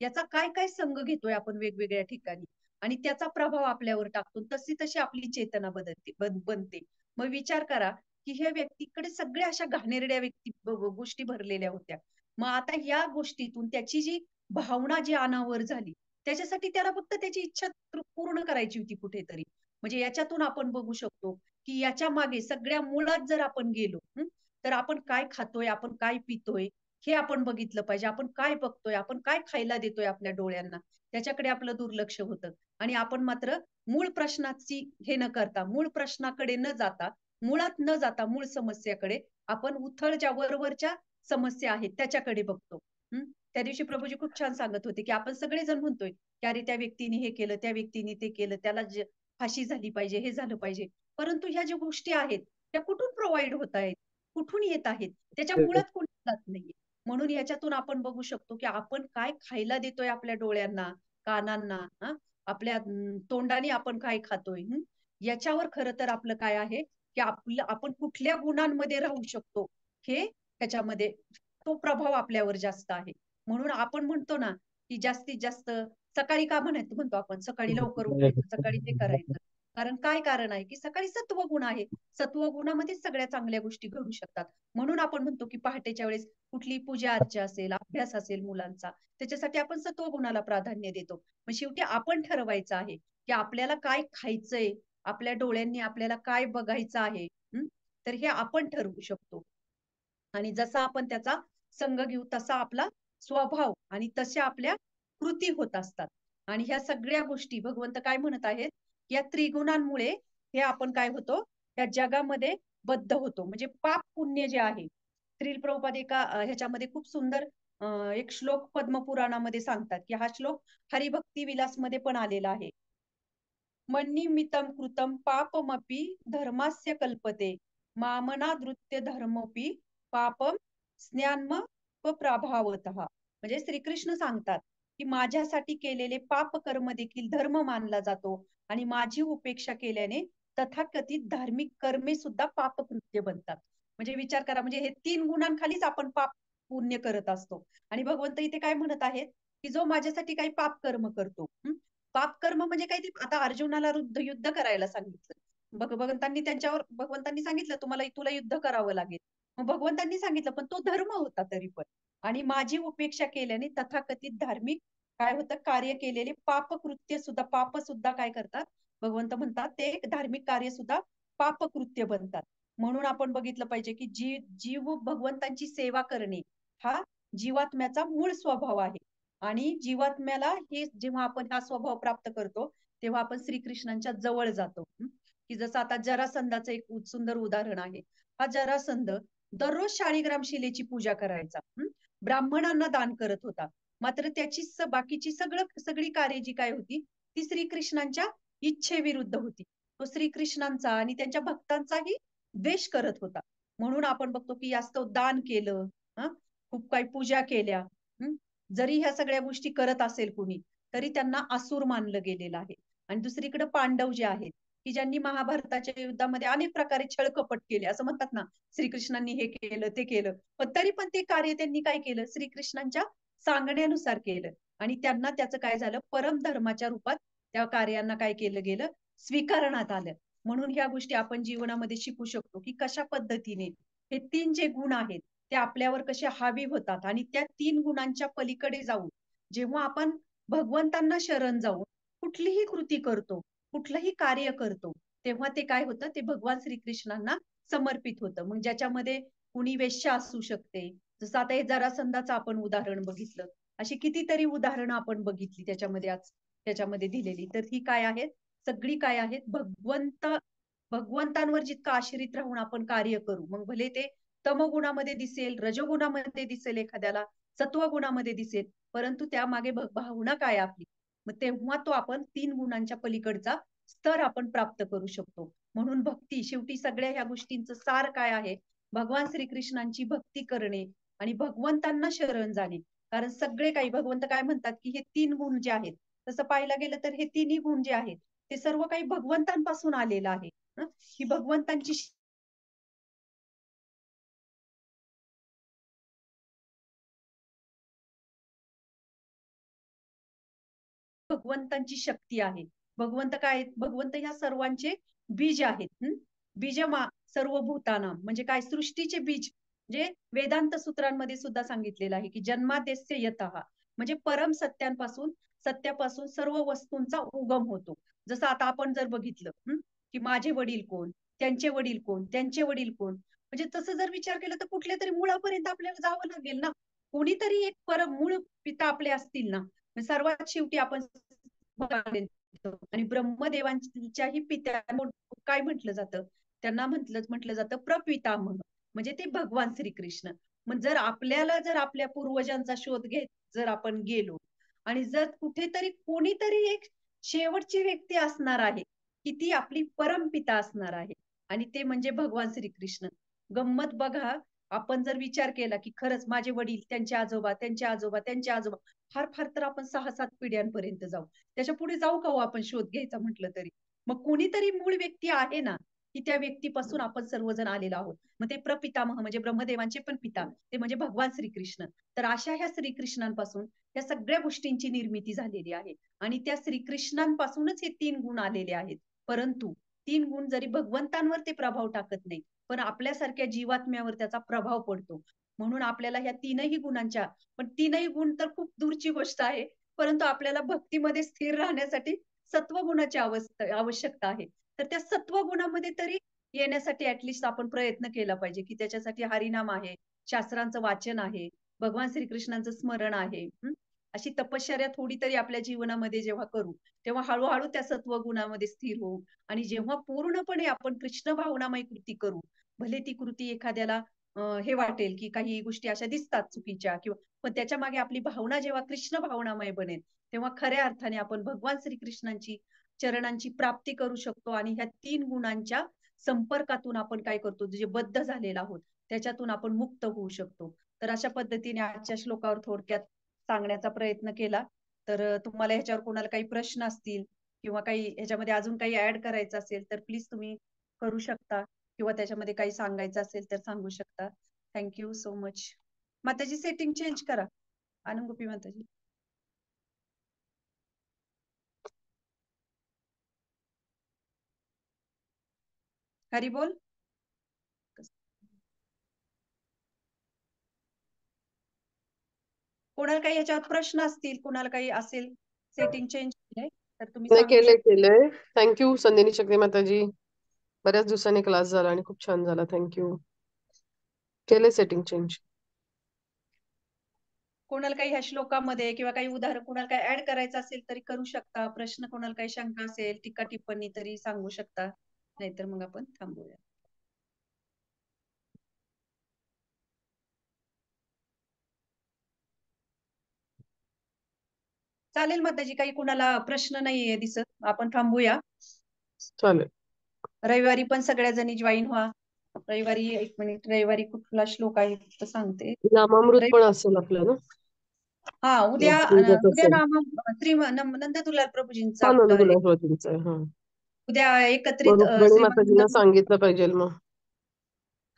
याचा काय काय संग घेतोय आपण वेगवेगळ्या ठिकाणी आणि त्याचा प्रभाव आपल्यावर टाकतो. तशी तशी आपली चेतना बदलते बनते. मग विचार करा, की ह्या व्यक्तीकडे सगळ्या अशा घाणेरड्या गोष्टी भरलेल्या होत्या. मग आता या गोष्टीतून त्याची जी भावना जी अनावर झाली, त्याच्यासाठी त्याला फक्त त्याची इच्छा पूर्ण करायची होती कुठेतरी. म्हणजे याच्यातून आपण बघू शकतो, की याच्या मागे सगळ्या मुळात जर आपण गेलो, तर आपण काय खातोय, आपण काय पितोय, हे आपण बघितलं पाहिजे. आपण काय बघतोय, आपण काय खायला देतोय आपल्या डोळ्यांना, त्याच्याकडे आपलं दुर्लक्ष होतं. आणि आपण मात्र मूळ प्रश्नाची हे न करता, मूळ प्रश्नाकडे न जाता, मुळात न जाता मूळ समस्याकडे आपण उथळ ज्या वरवरच्या समस्या आहेत त्याच्याकडे बघतो. त्या दिवशी प्रभूजी खूप छान सांगत होते, की आपण सगळेजण म्हणतोय, की अरे त्या व्यक्तीने हे केलं, त्या व्यक्तीने ते केलं, त्याला फाशी झाली पाहिजे, हे झालं पाहिजे. परंतु ह्या ज्या गोष्टी आहेत, त्या कुठून प्रोव्हाईड होत आहेत? कुठून येत आहेत? त्याच्या मुळात कोणी जात नाहीये. म्हणून याच्यातून आपण बघू शकतो, की आपण काय खायला देतोय आपल्या डोळ्यांना, कानांना, आपल्या तोंडाने आपण काय खातोय, याच्यावर खरं तर आपलं काय आहे, की आपण कुठल्या गुणांमध्ये राहू शकतो, हे त्याच्यामध्ये तो प्रभाव आपल्यावर जास्त आहे. म्हणून आपण म्हणतो ना, की जास्तीत जास्त सकाळी का म्हणतो आपण, सकाळी लवकर उठायचं, सकाळी ते करायचं. कारण काय कारण आहे, की सकाळी सत्वगुण आहे. सत्वगुणामध्येच सगळ्या चांगल्या गोष्टी घडू शकतात. म्हणून आपण म्हणतो, की पहाटेच्या वेळेस कुठली पूजा अर्चा असेल, अभ्यास असेल मुलांचा, त्याच्यासाठी आपण सत्वगुणाला प्राधान्य देतो. मग शेवटी आपण ठरवायचं आहे, की आपल्याला काय खायचंय, आपल्या डोळ्यांनी आपल्याला काय बघायचं आहे. तर हे आपण ठरवू शकतो. आणि जसा आपण त्याचा संग घेऊ तसा आपला स्वभाव आणि तशा आपल्या कृती होत असतात. आणि ह्या सगळ्या गोष्टी भगवंत काय म्हणत आहेत, या त्रिगुणांमुळे हे आपण काय होतो, या जगामध्ये बद्ध होतो. म्हणजे पाप पुण्य जे आहे, श्रील प्रभुपाद एका ह्याच्यामध्ये खूप सुंदर एक श्लोक पद्मपुराणामध्ये सांगतात, की हा श्लोक हरिभक्ती विलास मध्ये पण आलेला आहे. मन्निमित्तं कृतं पापमपि धर्मास्य कल्पते मामनादृत्य धर्मोपि पापम स्न्यान्म प्रभावतः. म्हणजे श्रीकृष्ण सांगतात, की माझ्यासाठी केलेले पाप कर्म देखील धर्म मानला जातो आणि माझी उपेक्षा केल्याने तथाकथित धार्मिक कर्मे सुद्धा पापकृत्य बनतात. म्हणजे विचार करा, म्हणजे हे 3 गुणांखालीच आपण पाप पुण्य करत असतो. आणि भगवंत इथे काय म्हणत आहेत, की जो माझ्यासाठी काही पाप कर्म करतो, पापकर्म म्हणजे काय, ते आता अर्जुनाला युद्ध करायला सांगितलं. भगवंतांनी भगवंतांनी सांगितलं, तुला युद्ध करावं लागेल. मग भगवंतांनी सांगितलं, पण तो धर्म होता तरी पण. आणि माझी उपेक्षा केल्याने तथाकथित धार्मिक काय होतं, कार्य केलेले पापकृत्य सुद्धा, पाप सुद्धा काय करतात, भगवंत म्हणतात ते धार्मिक कार्य सुद्धा पापकृत्य बनतात. म्हणून आपण बघितलं पाहिजे, की जीव भगवंतांची सेवा करणे हा जीवात्म्याचा मूळ स्वभाव आहे. आणि जीवात्म्याला हे जेव्हा आपण हा स्वभाव प्राप्त करतो, तेव्हा आपण श्रीकृष्णांच्या जवळ जातो. की जसं आता जरासंधाचं एक सुंदर उदाहरण आहे. हा जरासंध दररोज शाळीग्राम शिलेची पूजा करायचा. ब्राह्मणांना दान करत होता. मात्र त्याची बाकीची सगळी कार्य जी काय होती, ती श्रीकृष्णांच्या इच्छेविरुद्ध होती. तो श्रीकृष्णांचा आणि त्यांच्या भक्तांचाही द्वेष करत होता. म्हणून आपण बघतो, की जास्त दान केलं, खूप काही पूजा केल्या, जरी ह्या सगळ्या गोष्टी करत असेल कुणी, तरी त्यांना असुर मानलं गेलेलं आहे. आणि दुसरीकडे पांडव जे आहेत, की ज्यांनी महाभारताच्या युद्धामध्ये अनेक प्रकारे छळकपट केले, असं म्हणतात ना, श्रीकृष्णांनी हे केलं, ते केलं. पण तरी पण ते कार्य त्यांनी काय केलं, श्रीकृष्णांच्या सांगण्यानुसार केलं. आणि त्यांना त्याचं काय झालं, परम धर्माच्या रूपात त्या कार्यांना काय केलं गेलं, स्वीकारण्यात आलं. म्हणून ह्या गोष्टी आपण जीवनामध्ये शिकू शकतो, की कशा पद्धतीने हे 3 जे गुण आहेत, ते आपल्यावर कसे हावी होतात आणि त्या 3 गुणांच्या पलीकडे जाऊन जेव्हा आपण भगवंतांना शरण जाऊन कुठलीही कृती करतो, कुठलंही कार्य करतो, तेव्हा ते काय होतं, ते भगवान श्रीकृष्णांना समर्पित होतं. मग ज्याच्यामध्ये कुणी वेश्या असू शकते, जसं आता हे जरासंधाचं आपण उदाहरण बघितलं. अशी कितीतरी उदाहरणं आपण बघितली त्याच्यामध्ये आज त्याच्यामध्ये दिलेली. तर ही काय आहेत? सगळी काय आहेत? भगवंतांवर जितकं आश्रित राहून आपण कार्य करू, मग भले ते तमगुणामध्ये दिसेल, रजोगुणामध्ये दिसेल, एखाद्याला सत्वगुणामध्ये दिसेल, परंतु त्यामागे भावना काय आपली, मग तेव्हा तो आपण 3 गुणांच्या पलीकडचा स्तर आपण प्राप्त करू शकतो. म्हणून भक्ती शेवटी सगळ्या ह्या गोष्टींचं सार काय आहे? भगवान श्रीकृष्णांची भक्ती करणे आणि भगवंतांना शरण जाणे. कारण सगळे काही भगवंत काय म्हणतात, की हे 3 गुण जे आहेत, तसं पाहायला गेलं तर हे तिन्ही गुण जे आहेत, ते सर्व काही भगवंतांपासून आलेलं आहे. ही भगवंतांची भगवंतांची शक्ती आहे. भगवंत काय आहेत? भगवंत ह्या सर्वांचे बीज आहेत. बीज सर्व भूतानां म्हणजे काय? सृष्टीचे बीज. जे वेदांत सूत्रांमध्ये सुद्धा सांगितलेलं आहे, की जन्माद्यस्य यतः म्हणजे परम सत्यापासून सर्व वस्तूंचा उगम होतो. जसं आता आपण जर बघितलं, की माझे वडील कोण? त्यांचे वडील कोण? त्यांचे वडील कोण? म्हणजे तसं जर विचार केला तर कुठल्या तरी मुळापर्यंत आपल्याला जावं लागेल ना. कोणीतरी एक परम मूळ पिता आपले असतील ना. सर्वात शेवटी आपण आणि ब्रह्मदेवांच्याही पित्या काय म्हटलं जातं? त्यांना म्हटलं जातं प्रपितामह म्हणजे ते भगवान श्रीकृष्ण. मग जर आपल्या पूर्वजांचा शोध घेत जर आपण गेलो आणि जर कुठेतरी कोणीतरी एक शेवटची व्यक्ती असणार आहे, की ती आपली परमपिता असणार आहे आणि ते म्हणजे भगवान श्रीकृष्ण. गंमत बघा, आपण जर विचार केला, की खरंच माझे वडील, त्यांचे आजोबा, त्यांचे आजोबा, त्यांचे आजोबा, फार फार तर आपण 6-7 पिढ्यांपर्यंत जाऊ. त्याच्या पुढे जाऊ का हो आपण शोध घ्यायचा म्हटलं तरी? मग कोणीतरी मूळ व्यक्ती आहे ना, की त्या व्यक्तीपासून आपण सर्वजण आलेलो आहोत. मग ते प्रपितामह म्हणजे ब्रह्मदेवांचे पण पिता, ते म्हणजे भगवान श्रीकृष्ण. तर अशा ह्या श्रीकृष्णांपासून या सगळ्या गोष्टींची निर्मिती झालेली आहे आणि त्या श्रीकृष्णांपासूनच हे 3 गुण आलेले आहेत. परंतु 3 गुण जरी भगवंतांवर ते प्रभाव टाकत नाही, पण आपल्यासारख्या जीवात्म्यावर त्याचा प्रभाव पडतो. म्हणून आपल्याला ह्या 3ही गुणांच्या, पण 3ही गुण तर खूप दूरची गोष्ट आहे. परंतु आपल्याला भक्तीमध्ये स्थिर राहण्यासाठी सत्वगुणाची आवश्यकता आहे. तर त्या सत्वगुणामध्ये तरी येण्यासाठी ऍटलिस्ट आपण प्रयत्न केला पाहिजे, की त्याच्यासाठी हरिनाम आहे, शास्त्रांचं वाचन आहे, भगवान श्रीकृष्णांचं स्मरण आहे. अशी तपश्चर्या थोडी तरी आपल्या जीवनामध्ये जेव्हा करू, तेव्हा हळूहळू त्या सत्वगुणामध्ये स्थिर होऊ आणि जेव्हा पूर्णपणे आपण कृष्ण भावनामय कृती करू, भले ती कृती एखाद्याला हे वाटेल, की काही गोष्टी अशा दिसतात चुकीच्या किंवा पण त्याच्या मागे आपली भावना जेव्हा कृष्ण भावनामय बनेल, तेव्हा खऱ्या अर्थाने आपण भगवान श्रीकृष्णांची चरणांची प्राप्ती करू शकतो आणि ह्या 3 गुणांच्या संपर्कातून आपण काय करतो, जे बद्ध झालेलो आहोत, त्याच्यातून आपण मुक्त होऊ शकतो. तर अशा पद्धतीने आजच्या श्लोकावर थोडक्यात सांगण्याचा प्रयत्न केला. तर तुम्हाला ह्याच्यावर कोणाला काही प्रश्न असतील किंवा काही ह्याच्यामध्ये अजून काही ऍड करायचं असेल, तर प्लीज तुम्ही करू शकता किंवा त्याच्यामध्ये काही सांगायचं असेल तर सांगू शकता. Thank so much. माताजी सेटिंग चेंज करा. आनंद माताजी. हरी बोल. कोणाला काही याच्यावर प्रश्न असतील, कोणाला काही असेल सेटिंग चेंज केलंय तर तुम्ही नाही, सांगू शकता. केलंय. थँक्यू संदिनी चक्री माताजी. बऱ्याच दिवसांनी क्लास झाला आणि खूप छान झाला. थँक्यू. केले सेटिंग चेंज. कोणाला काही ह्या श्लोकामध्ये किंवा काही उदाहरण कोणाला काही ऍड करायचं असेल तरी करू शकता. प्रश्न कोणाला काही शंका असेल, टीका टिप्पणी तरी सांगू शकता. नाहीतर मग आपण थांबूया. चालेल माताजी, काही कुणाला प्रश्न नाहीये दिसत, आपण थांबूया. चालेल. रविवारी पण सगळ्या जणी जॉईन व्हा. रविवारी 1 मिनिट, रविवारी कुठला श्लोक आहे तर सांगते. नामामृत पण असेल आपलं ना? हा, उद्या असेल. श्री नंददुलार प्रभूजींचं हा, आपलं नंदुला स्वातींचं आहे. हा, उद्या एकत्रित मग रुक्मिणी माताजींना श्रीमान सांगितलं पाहिजे मग.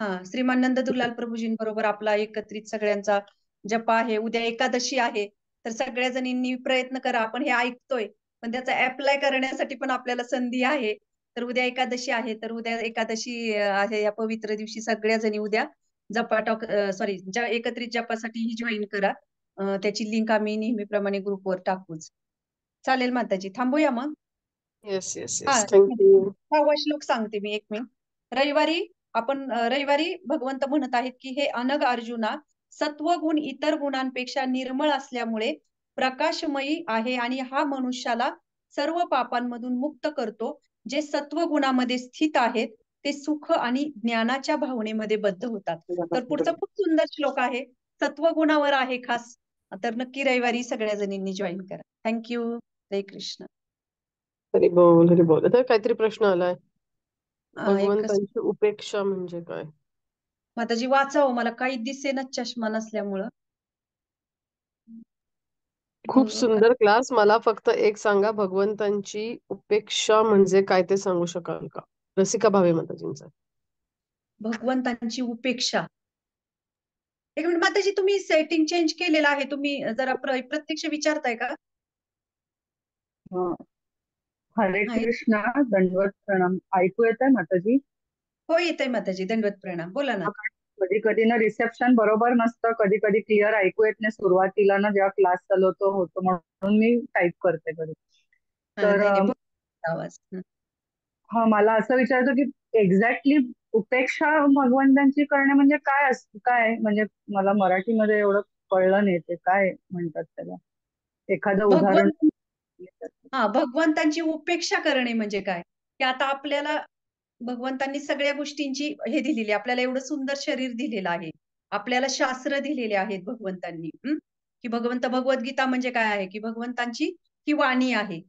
हा, श्रीमान नंददुलाल प्रभूजींबरोबर आपला एकत्रित सगळ्यांचा जप आहे. उद्या एकादशी आहे, तर सगळ्या जणींनी प्रयत्न करा. आपण हे ऐकतोय, पण त्याचा अप्लाय करण्यासाठी पण आपल्याला संधी आहे. तर उद्या एकादशी आहे, तर उद्या एकादशी आहे, या पवित्र दिवशी सगळ्या जणी उद्या जपाटॉक सॉरी एकत्रित जपासाठी जॉईन करा. त्याची लिंक आम्ही नेहमीप्रमाणे ग्रुपवर टाकूच. चालेल माताजी, थांबूया मग. येस येस हा, येस, थँक्यू. 6वा श्लोक सांगते मी, एक मिनिट. रविवारी भगवंत म्हणत आहेत की हे अनग अर्जुना, सत्वगुण इतर गुणांपेक्षा निर्मळ असल्यामुळे प्रकाशमयी आहे आणि हा मनुष्याला सर्व पापांमधून मुक्त करतो. जे सत्वगुणामध्ये स्थित आहेत ते सुख आणि ज्ञानाच्या भावनेमध्ये बद्ध होतात. तर पुढचा खूप सुंदर श्लोक आहे, सत्वगुणावर आहे खास. तर नक्की रविवारी सगळ्या जणींनी जॉईन करा. थँक्यू. जय कृष्ण. हरी बोल हरी बोल. आता काहीतरी प्रश्न आलाय, एक भगवंतांची उपेक्षा म्हणजे काय? माताजी वाचावं, मला काही दिसेना चष्मा नसल्यामुळं. खूप भगवंत सुंदर क्लास. मला फक्त एक सांगा, भगवंतांची उपेक्षा म्हणजे काय ते सांगू शकाल का? रसिका भावे माताजींचा. भगवंतांची उपेक्षा. एक मिनिट माताजी, तुम्ही सेटिंग चेंज केलेलं आहे, तुम्ही जरा प्रत्यक्ष विचारताय का? हा. हरे हा, कृष्णा, दंडवत प्रणाम. ऐकू येत आहे माताजी? हो येतंय माताजी, दंडवत प्रणाम, बोला ना. कधी कधी ना रिसेप्शन बरोबर नसतं, कधी कधी क्लिअर ऐकू येत नाही. सुरुवातीला ना जेव्हा क्लास चालवतो होतो, म्हणून मी टाईप करते कधी. हा, तर नाही नाही, बोला आवाज. हा, मला असं विचारायचं की एक्झॅक्टली उपेक्षा भगवंतांची करणे म्हणजे काय असतं, काय म्हणजे मला मराठीमध्ये एवढं कळलं नाही, ते काय म्हणतात त्याला, एखादं उदाहरण. भगवंत भगवंतांची उपेक्षा करणे म्हणजे काय, की आता आपल्याला भगवंतांनी सगळ्या गोष्टींची हे दिलेली, आपल्याला एवढं सुंदर शरीर दिलेलं आहे, आपल्याला शास्त्र दिलेले आहेत भगवंतांनी. की भगवद्गीता म्हणजे काय आहे, की भगवंतांची ही वाणी आहे.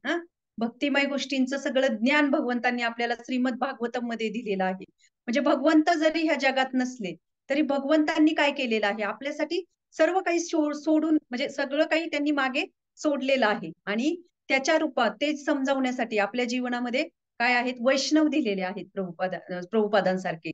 भक्तिमय गोष्टींचं सगळं ज्ञान भगवंतांनी आपल्याला श्रीमद भागवतम मध्ये दिलेलं आहे. म्हणजे भगवंत जरी ह्या जगात नसले तरी भगवंतांनी काय केलेलं आहे, आपल्यासाठी सर्व काही सोडून, म्हणजे सगळं काही त्यांनी मागे सोडलेलं आहे. आणि त्याच्या रूपात ते समजावण्यासाठी आपल्या जीवनामध्ये काय आहेत, वैष्णव दिलेले आहेत, प्रभुपादांसारखे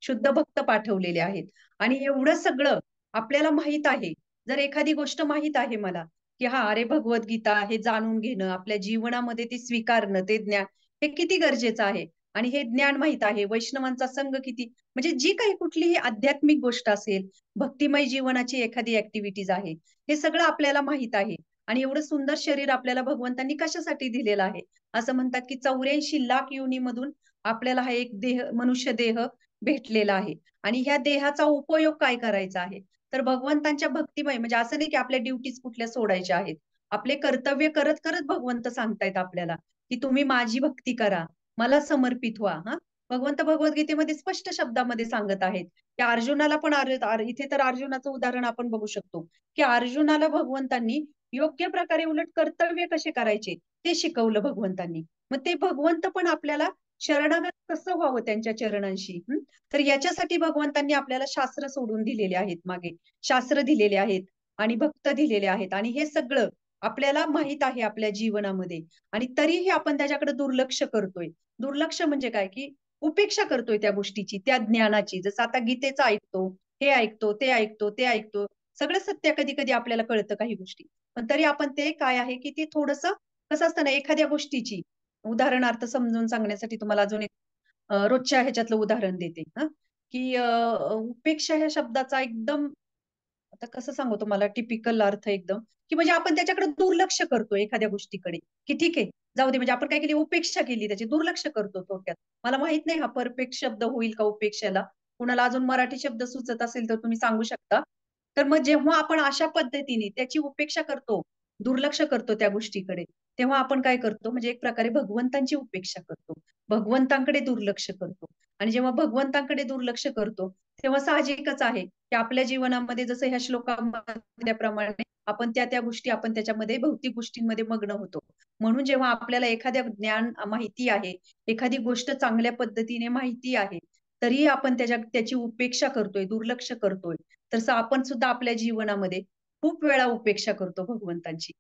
शुद्ध भक्त पाठवलेले आहेत. आणि एवढं सगळं आपल्याला माहित आहे. जर एखादी गोष्ट माहित आहे मला, की हा अरे भगवद्गीता हे जाणून घेणं, आपल्या जीवनामध्ये ते स्वीकारणं, ते ज्ञान हे किती गरजेचं आहे. आणि हे ज्ञान माहित आहे, वैष्णवांचा संघ किती, म्हणजे जी काही कुठलीही आध्यात्मिक गोष्ट असेल, भक्तिमय जीवनाची एखादी ऍक्टिव्हिटीज आहे, हे सगळं आपल्याला माहित आहे. आणि एवढं सुंदर शरीर आपल्याला भगवंतांनी कशासाठी दिलेलं आहे? असं म्हणतात की 84 लाख योनीमधून आपल्याला हा एक देह, मनुष्य देह भेटलेला आहे. आणि ह्या देहाचा उपयोग काय करायचा आहे, तर भगवंतांच्या भक्तिमय, म्हणजे असं नाही की आपल्या ड्युटीज कुठल्या सोडायच्या आहेत. आपले कर्तव्य करत करत भगवंत सांगतायत आपल्याला की तुम्ही माझी भक्ती करा, मला समर्पित व्हा. भगवंत भगवद्गीतेमध्ये स्पष्ट शब्दामध्ये सांगत आहेत की अर्जुनाला पण, इथे तर अर्जुनाचं उदाहरण आपण बघू शकतो की अर्जुनाला भगवंतांनी योग्य प्रकारे उलट कर्तव्य कसे करायचे ते शिकवलं भगवंतांनी. मग ते भगवंत पण आपल्याला शरणागत कसं व्हावं त्यांच्या चरणांशी. तर याच्यासाठी भगवंतांनी आपल्याला शास्त्र सोडून दिलेले आहेत, मागे शास्त्र दिलेले आहेत आणि भक्त दिलेले आहेत. आणि हे सगळं आपल्याला माहित आहे आपल्या जीवनामध्ये, आणि तरीही आपण त्याच्याकडे दुर्लक्ष करतोय. दुर्लक्ष म्हणजे काय, की उपेक्षा करतोय त्या गोष्टीची, त्या ज्ञानाची. जसं आता गीतेचं ऐकतो, हे ऐकतो, ते ऐकतो, ते ऐकतो, सगळं सत्य कधी कधी आपल्याला कळतं काही गोष्टी, पण तरी आपण ते काय आहे की ते थोडंसं, कसं असतं ना, एखाद्या गोष्टीची उदाहरणार्थ समजून सांगण्यासाठी तुम्हाला अजून एक रोजच्या ह्याच्यातलं उदाहरण देते. की उपेक्षा ह्या शब्दाचा एकदम, आता कसं सांगू तुम्हाला टिपिकल अर्थ एकदम, की म्हणजे आपण त्याच्याकडे दुर्लक्ष करतो एखाद्या गोष्टीकडे, की ठीक आहे जाऊ दे, म्हणजे आपण काय केली, उपेक्षा केली, त्याची दुर्लक्ष करतो थोडक्यात. मला माहित नाही हा परफेक्ट शब्द होईल का उपेक्षाला, कुणाला अजून मराठी शब्द सुचत असेल तर तुम्ही सांगू शकता. तर मग जेव्हा आपण अशा पद्धतीने त्याची उपेक्षा करतो, दुर्लक्ष करतो त्या गोष्टीकडे, तेव्हा आपण काय करतो, म्हणजे एक प्रकारे भगवंतांची उपेक्षा करतो, भगवंतांकडे दुर्लक्ष करतो. आणि जेव्हा भगवंतांकडे दुर्लक्ष करतो तेव्हा साहजिकच आहे की आपल्या जीवनामध्ये जसं ह्या श्लोकाप्रमाणे आपण त्या त्या गोष्टी, आपण त्याच्यामध्ये भौतिक गोष्टींमध्ये मग्न होतो. म्हणून जेव्हा आपल्याला एखाद्या ज्ञान माहिती आहे, एखादी गोष्ट चांगल्या पद्धतीने माहिती आहे, तरीही आपण त्याची उपेक्षा करतोय, दुर्लक्ष करतोय. तसं आपण सुद्धा आपल्या जीवनामध्ये खूप वेळा उपेक्षा करतो भगवंतांची.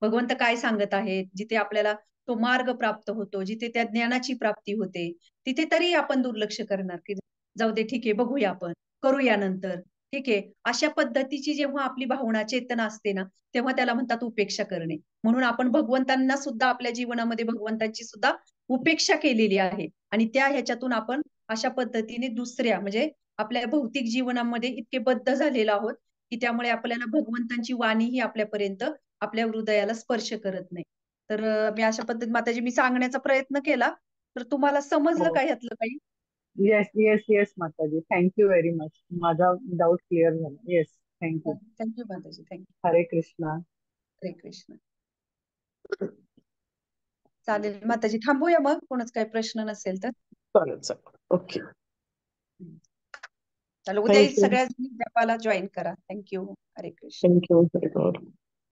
भगवंत काय सांगत आहेत, जिथे आपल्याला तो मार्ग प्राप्त होतो, जिथे त्या ज्ञानाची प्राप्ती होते, तिथे तरी आपण दुर्लक्ष करणार की जाऊ दे, ठीक आहे, बघूया, आपण करूया नंतर, ठीक आहे. अशा पद्धतीची जेव्हा आपली भावना, चेतना असते ना, तेव्हा त्याला म्हणतात उपेक्षा करणे. म्हणून आपण भगवंतांना सुद्धा आपल्या जीवनामध्ये भगवंतांची सुद्धा उपेक्षा केलेली आहे. आणि त्या ह्याच्यातून आपण अशा पद्धतीने दुसऱ्या, म्हणजे आपल्या भौतिक जीवनामध्ये इतके बद्ध झालेलो आहोत की त्यामुळे आपल्याला भगवंतांची वाणी ही आपल्यापर्यंत, आपल्या हृदयाला स्पर्श करत नाही. तर मी अशा पद्धतीने माताजी मी सांगण्याचा प्रयत्न केला, तर तुम्हाला समजलं हो का ह्यातलं काही? येस येस येस माताजी, थँक्यू व्हेरी मच. माझा डाऊट क्लिअर झाला. Yes, thank you. थँक्यू माताजी, थँक्यू. हरे कृष्णा. हरे कृष्ण. चालेल माताजी, थांबूया मग, कोणाच काही प्रश्न नसेल तर. चालेल चालेल. ओके. चला, उद्याही थँक्यू. सगळ्या जपाला जॉईन करा. थँक्यू. हरे कृष्ण. थँक्यू.